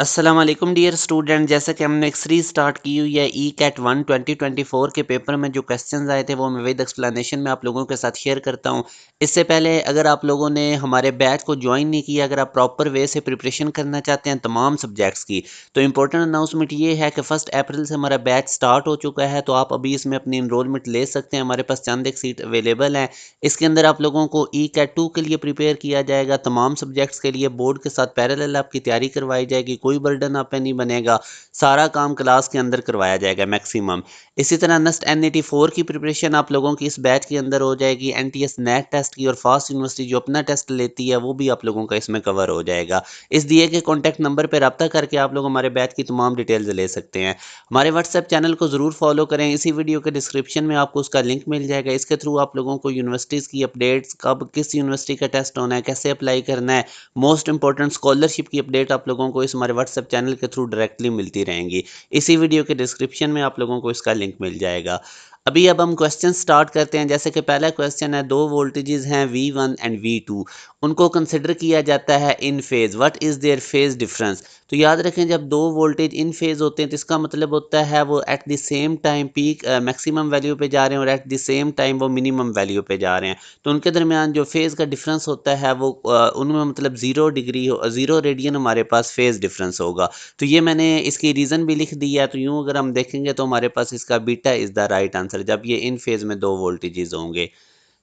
अस्सलाम वालेकुम dear student. जैसा कि हमने एक सीरीज स्टार्ट की हुई है ई कैट 1 2024 के पेपर में जो क्वेश्चंस आए थे वो मैं विद एक्सप्लेनेशन में आप लोगों के साथ शेयर करता हूं। इससे पहले अगर आप लोगों ने हमारे बैच को ज्वाइन नहीं किया, अगर आप प्रॉपर वे से प्रिपरेशन करना चाहते हैं तमाम सब्जेक्ट्स की, तो इंपॉर्टेंट अनाउंसमेंट ये है कि 1 अप्रैल से हमारा बैच स्टार्ट हो चुका है। तो आप अभी इसमें अपनी इनरोलमेंट ले सकते हैं। हमारे पास चंद एक सीट अवेलेबल हैं। इसके अंदर आप लोगों को ई कैट 2 के लिए प्रिपेयर किया जाएगा। तमाम सब्जेक्ट्स के लिए बोर्ड के साथ पैरेलल आपकी तैयारी करवाई जाएगी। कोई बर्डन आप पे नहीं बनेगा। सारा काम क्लास के अंदर करवाया जाएगा मैक्सिमम। इसी तरह नेक्स्ट एनईटी 4 की प्रिपरेशन आप लोगों की इस बैच के अंदर हो जाएगी। एनटीएस नेट टेस्ट की और फास्ट यूनिवर्सिटी जो अपना टेस्ट लेती है वो भी आप लोगों का इसमें कवर हो जाएगा। इस दिए गए कॉन्टैक्ट नंबर पर रब्ता करके आप लोग हमारे बैच की तमाम डिटेल्स ले सकते हैं। हमारे व्हाट्सएप चैनल को ज़रूर फॉलो करें। इसी वीडियो के डिस्क्रिप्शन में आपको उसका लिंक मिल जाएगा। इसके थ्रू आप लोगों को यूनिवर्सिटीज़ की अपडेट्स, कब किस यूनिवर्सिटी का टेस्ट होना है, कैसे अप्लाई करना है, मोस्ट इंपॉर्टेंट स्कॉलरशिप की अपडेट आप लोगों को इस हमारे व्हाट्सएप चैनल के थ्रू डायरेक्टली मिलती रहेंगी। इसी वीडियो के डिस्क्रिप्शन में आप लोगों को इसका लिंक मिल जाएगा। अब हम क्वेश्चन स्टार्ट करते हैं। जैसे कि पहला क्वेश्चन है, दो वोल्टेजेस हैं V1 एंड V2, उनको कंसिडर किया जाता है in phase, what is their phase difference. तो याद रखें, जब दो वोल्टेज इन फेज होते हैं तो इसका मतलब होता है वो at the same time peak maximum value पे जा रहे हैं और एट द सेम टाइम वो मिनिमम वैल्यू पे जा रहे हैं। तो उनके दरमियान जो फेज का डिफरेंस होता है वो उनमें मतलब 0 डिग्री 0 रेडियन हमारे पास फेज डिफरेंस होगा। तो ये मैंने इसकी रीज़न भी लिख दी है। तो यूँ अगर हम देखेंगे तो हमारे पास इसका beta is the right answer, जब ये इन फेज में दो वोल्टेजेस होंगे।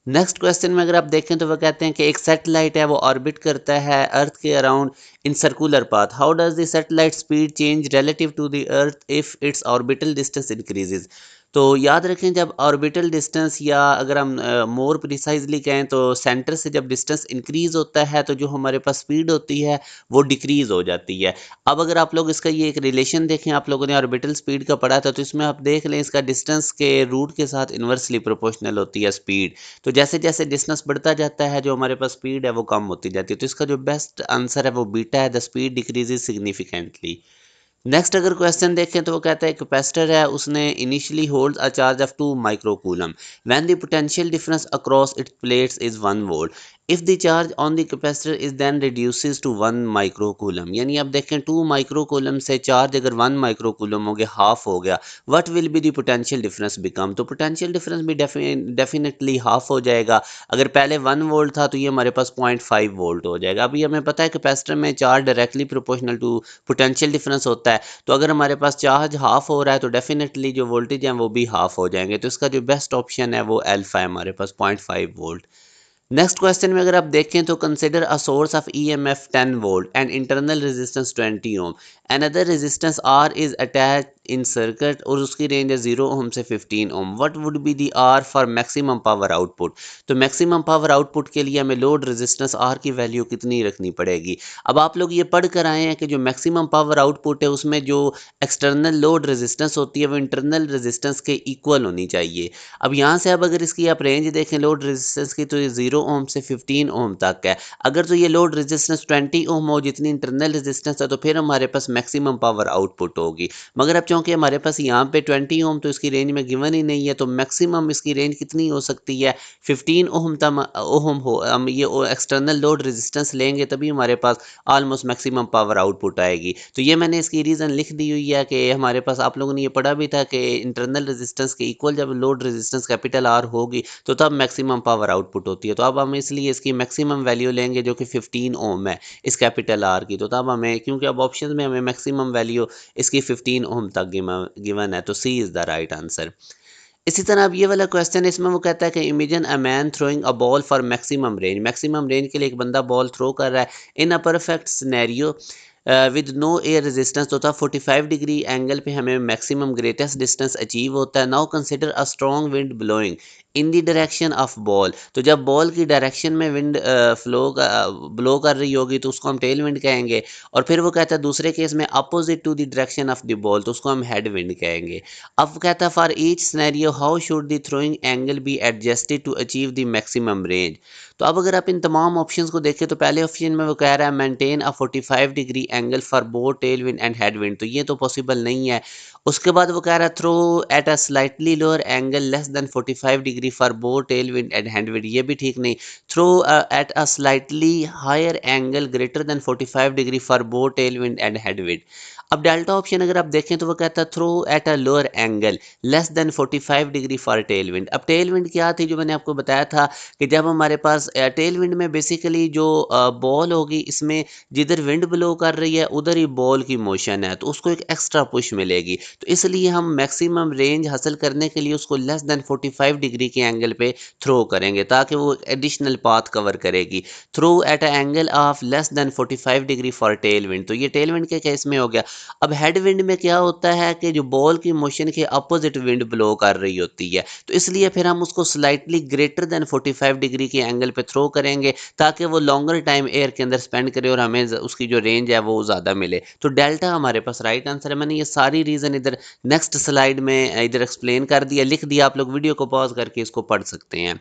नेक्स्ट क्वेश्चन में अगर आप देखें तो वो कहते हैं कि एक सैटेलाइट है, वो ऑर्बिट करता है अर्थ के around in circular path. How does the satellite speed change relative to the earth if its orbital distance increases. तो याद रखें, जब ऑर्बिटल डिस्टेंस या अगर हम मोर प्रिसाइजली कहें तो सेंटर से जब डिस्टेंस इंक्रीज होता है तो जो हमारे पास स्पीड होती है वो डिक्रीज हो जाती है। अब अगर आप लोग इसका ये एक रिलेशन देखें, आप लोगों ने ऑर्बिटल स्पीड का पढ़ा था, तो इसमें आप देख लें इसका डिस्टेंस के रूट के साथ इन्वर्सली प्रोपोर्शनल होती है स्पीड। तो जैसे जैसे डिस्टेंस बढ़ता जाता है जो हमारे पास स्पीड है वो कम होती जाती है। तो इसका जो बेस्ट आंसर है वो बीटा है, the speed decreases significantly. Next अगर क्वेश्चन देखें तो वो कहता है कैपेसिटर है, उसने initially hold a charge of 2 microcoulomb when the potential difference across its plates is 1 volt. If the charge on the capacitor is then reduces to 1 microcoulomb. यानी अब देखें 2 माइक्रोकूलम से चार्ज अगर 1 माइक्रोकूलम हो गया, हाफ हो गया, what will be the potential difference become. तो पोटेंशियल डिफरेंस भी डेफिनेटली हाफ हो जाएगा। अगर पहले 1 वोल्ट था तो ये हमारे पास 0.5 वोल्ट हो जाएगा। अभी हमें पता है कैपेसिटर में charge directly proportional to potential difference होता है। तो अगर हमारे पास चार्ज हाफ हो रहा है तो डेफिनेटली जो वोल्टेज हैं वो भी हाफ हो जाएंगे। तो इसका जो बेस्ट ऑप्शन है वो अल्फा है, हमारे पास 0.5 वोल्ट। नेक्स्ट क्वेश्चन में अगर आप देखें तो consider a source of EMF 10 volt and internal resistance 20 ohm, another resistance R is attach in circuit और उसकी रेंज है 0 ओम से 15 ohm. What would be the R for maximum power output. तो मैक्सिमम पावर आउटपुट के लिए हमें load resistance R की value कितनी रखनी पड़ेगी। अब आप लोग ये पढ़ कर आए हैं कि जो मैक्सिमम पावर आउटपुट है उसमें जो एक्सटर्नल लोड रेजिस्टेंस होती है वो इंटरनल रेजिस्टेंस के इक्वल होनी चाहिए। अब यहाँ से अब अगर इसकी आप रेंज देखें लोड रेजिस्टेंस की, तो ये 0 ओम से 15 ओम तक है। अगर तो ये लोड रेजिस्टेंस 20 ओम हो जितनी इंटरनल रेजिस्टेंस है तो फिर हमारे पास मैक्सिमम पावर आउटपुट होगी। मगर अब चूंकि हमारे पास यहाँ पे 20 ओम तो इसकी रेंज में गिवन ही नहीं है, तो मैक्सिमम इसकी रेंज कितनी हो सकती है, 15 ओम तक ओम हो। हम ये एक्सटर्नल लोड रेजिस्टेंस लेंगे तभी हमारे पास ऑलमोस्ट मैक्सिमम पावर आउटपुट आएगी। तो ये मैंने इसकी रीज़न लिख दी हुई है कि हमारे पास, आप लोगों ने ये पढ़ा भी था कि इंटरनल रेजिस्टेंस के इक्वल जब लोड रेजिस्टेंस कैपिटल आर होगी तो तब मैक्सिमम पावर आउटपुट होती है। तो अब हम इसलिए इसकी मैक्सिमम वैल्यू लेंगे जो कि 15 ओम है इस कैपिटल आर की। तो तब हमें, क्योंकि अब ऑप्शन में हमें मैक्सिमम वैल्यू इसकी 15 ओम तक गिवन है, तो सी इज़ द राइट आंसर। इसी तरह अब ये वाला क्वेश्चन है, इसमें वो कहता है कि imagine a man throwing a ball for maximum range. Maximum range के लिए एक बंदा बॉल थ्रो कर रहा है in a perfect scenario with no air resistance. तो था 45 डिग्री एंगल पे हमें मैक्सिमम ग्रेटेस्ट डिस्टेंस अचीव होता है। Now consider a strong wind blowing in the direction of ball. तो जब बॉल की डायरेक्शन में विंड ब्लो कर रही होगी तो उसको हम टेल विंड कहेंगे। और फिर वो कहता है दूसरे केस में opposite to the direction of the ball, तो उसको हम हेड विंड कहेंगे। अब कहता है for each scenario how should the throwing angle be adjusted to achieve the maximum range. तो अब अगर आप इन तमाम ऑप्शंस को देखें तो पहले ऑप्शन में वो कह रहा है maintain a 45 degree angle for both tail wind and head wind, तो ये तो पॉसिबल नहीं है। उसके बाद वो कह रहा है throw at a slightly lower angle less than 45 degree for both tail wind and hand wind, ये भी ठीक नहीं। Throw at a slightly higher angle greater than 45 degree for both tail wind and head wind. अब delta option अगर आप देखें तो वो कहता है throw at a lower angle less than 45 degree for tail wind. अब टेल विंड क्या थी, जो मैंने आपको बताया था कि जब हमारे पास टेल विंड में बेसिकली जो बॉल होगी, इसमें जिधर विंड ब्लो कर रही है उधर ही बॉल की मोशन है, तो उसको एक एक्स्ट्रा पुश मिलेगी। तो इसलिए हम मैक्सिमम रेंज हासिल करने के लिए उसको लेस देन 45 डिग्री के एंगल पे थ्रो करेंगे ताकि वो एडिशनल पाथ कवर करेगी। Throw at a angle of less than 45 degree for tail wind, तो ये टेल विंड के केस में हो गया। अब हेड विंड में क्या होता है कि जो बॉल की मोशन के अपोजिट विंड ब्लो कर रही होती है, तो इसलिए फिर हम उसको स्लाइटली ग्रेटर देन 45 डिग्री के एंगल पे थ्रो करेंगे ताकि वो लॉन्गर टाइम एयर के अंदर स्पेंड करे और हमें उसकी जो रेंज है वो ज़्यादा मिले। तो डेल्टा हमारे पास राइट आंसर है। मैंने ये सारी रीज़न इधर नेक्स्ट स्लाइड में इधर एक्सप्लेन कर दिया, लिख दिया, आप लोग वीडियो को पॉज करके इसको पढ़ सकते हैं।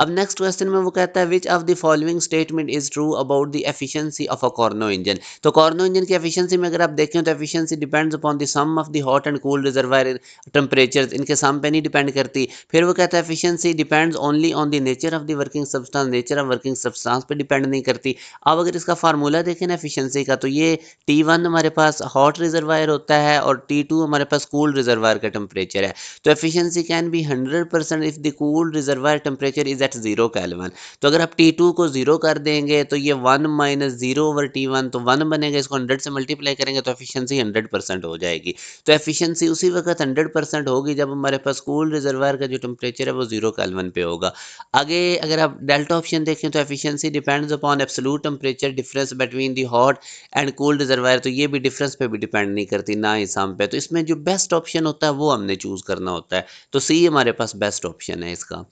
अब नेक्स्ट क्वेश्चन में वो कहता है which of the following statement is true about the efficiency of a Carnot engine. तो कार्नो इंजन की एफिशिएंसी में अगर आप देखें तो efficiency depends upon the sum of the hot and cool reservoir temperature, इनके सम पे नहीं डिपेंड करती। फिर वो कहता है efficiency depends only on the nature of the working substance, nature of working substance पे डिपेंड नहीं करती। अब अगर इसका फार्मूला देखें ना एफिशिएंसी का, तो ये T1 हमारे पास हॉट रिजर्वायर होता है और T2 हमारे पास कूल रिजर्वायर का टेम्परेचर है। तो efficiency can be 100% if the cool reservoir temperature is at 0 kelvin. तो अगर आप T2 को 0 कर देंगे तो ये 1 माइनस 0 ओवर T1, तो 1 बनेगा, इसको 100 से मल्टीप्लाई करेंगे तो एफिशिएंसी 100% हो जाएगी। तो एफिशिएंसी उसी वक्त 100% होगी जब हमारे पास कूल रिजर्वायर का जो टेम्परेचर है वो 0 केल्विन पे होगा। आगे अगर आप डेल्टा ऑप्शन देखें तो efficiency depends upon absolute temperature difference between the hot and cool reservoir, तो ये भी डिफरेंस पे भी डिपेंड नहीं करती, ना ही सम पे। तो इसमें जो बेस्ट ऑप्शन होता है वो हमने चूज करना होता है, तो सी हमारे पास बेस्ट ऑप्शन है इसका।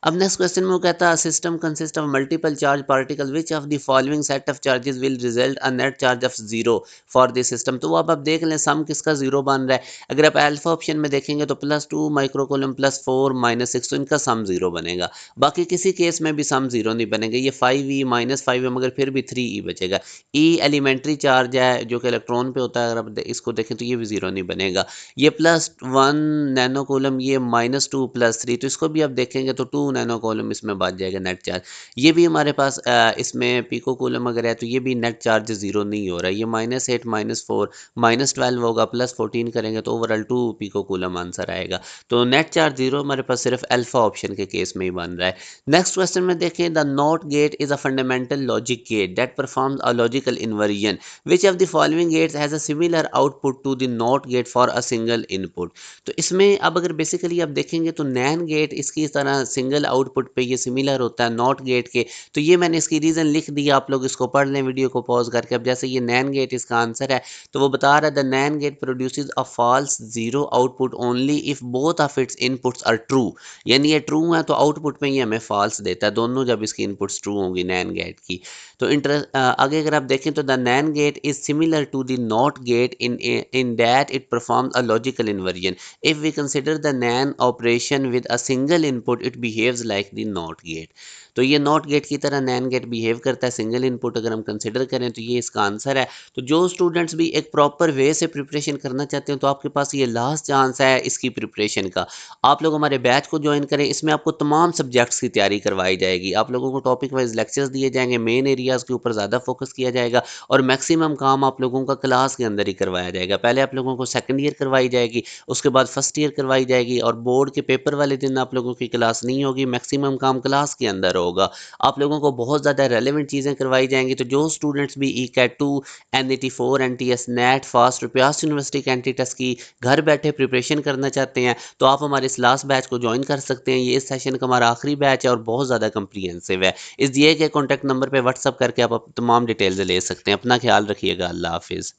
अब नेक्स्ट क्वेश्चन में वो कहता है system consist of multiple charge particle which of the following set of charges will result a net charge of zero for this system. तो अब आप देख लें सम किसका जीरो बन रहा है। अगर आप अल्फा ऑप्शन में देखेंगे तो +2 माइक्रोकूलम +4 -6, तो इनका सम जीरो बनेगा। बाकी किसी केस में भी सम जीरो नहीं बनेगा। ये 5e -5 है मगर फिर भी 3e बचेगा। ई एलिमेंट्री चार्ज है जो कि इलेक्ट्रॉन पे होता है, अगर आप इसको देखें तो ये भी जीरो नहीं बनेगा। ये +1 नैनो कूलम, ये -2 +3, तो इसको भी आप देखेंगे तो 2 नैनो कूलम इसमें बच जाएगा नेट चार्ज। ये भी हमारे पास इसमें पिको कूलम अगर है तो ये भी नेट चार्ज जीरो नहीं हो रहा है। ये -8 -4 -12 होगा, +14 करेंगे तो ओवरऑल 2 पिको कूलम आंसर आएगा। तो नेट चार्ज जीरो हमारे पास सिर्फ अल्फा ऑप्शन के केस में ही बन रहा है। नेक्स्ट क्वेश्चन में देखें the NOT gate is a fundamental logic get that performs a logical inversion which of the following gates has a similar output to the NOT gate for a single input। तो इसमें अब अगर basically आप देखेंगे तो नैन gate इसकी तरह single output पे ये सिमिलर होता है नॉट गेट के। तो ये मैंने इसकी रीज़न लिख दिया, आप लोग इसको पढ़ लें वीडियो को पॉज करके। अब जैसे ये नैन गेट इसका आंसर है, तो वो बता रहा है the NAND gate produces a false zero output only if both of its inputs are true. यानी ये ट्रू है तो आउटपुट में ये हमें फॉल्स देता है, दोनों जब इसकी इनपुट्स ट्रू होंगी नैन गेट की। तो आगे अगर आप देखें तो the NAND gate is similar to the NOT gate in that it performs a logical inversion. If we consider the NAND operation with a single input it behaves like the NOT gate. तो ये not gate की तरह नैन gate behave करता है single input अगर हम consider करें, तो ये इसका आंसर है। तो जो स्टूडेंट्स भी एक प्रॉपर वे से प्रिपरेशन करना चाहते हैं तो आपके पास ये लास्ट चांस है इसकी प्रिपरेशन का। आप लोग हमारे बैच को ज्वाइन करें, इसमें आपको तमाम सब्जेक्ट्स की तैयारी करवाई जाएगी। आप लोगों को टॉपिक वाइज लेक्चर्स दिए जाएंगे, मेन एरियाज़ के ऊपर ज़्यादा फोकस किया जाएगा और मैक्सिमम काम आप लोगों का क्लास के अंदर ही करवाया जाएगा। पहले आप लोगों को सेकंड ईयर करवाई जाएगी, उसके बाद फर्स्ट ईयर करवाई जाएगी और बोर्ड के पेपर वाले दिन आप लोगों की क्लास नहीं होगी, मैक्सिमम काम क्लास के अंदर होगा। आप लोगों को बहुत ज़्यादा रेलेवेंट चीज़ें करवाई जाएंगी। तो जो स्टूडेंट्स भी ECAT 2 NET 4 NTS net fast प्रयास यूनिवर्सिटी कैंटी टेस्ट की घर बैठे प्रिपरेशन करना चाहते हैं तो आप हमारे इस लास्ट बैच को ज्वाइन कर सकते हैं। ये इस सेशन का हमारा आखिरी बैच है और बहुत ज़्यादा कम्प्रीहेंसिव है। इस दिए गए कॉन्टैक्ट नंबर पर व्हाट्सअप करके आप तमाम डिटेल्स ले सकते हैं। अपना ख्याल रखिएगा। अल्लाह हाफिज़।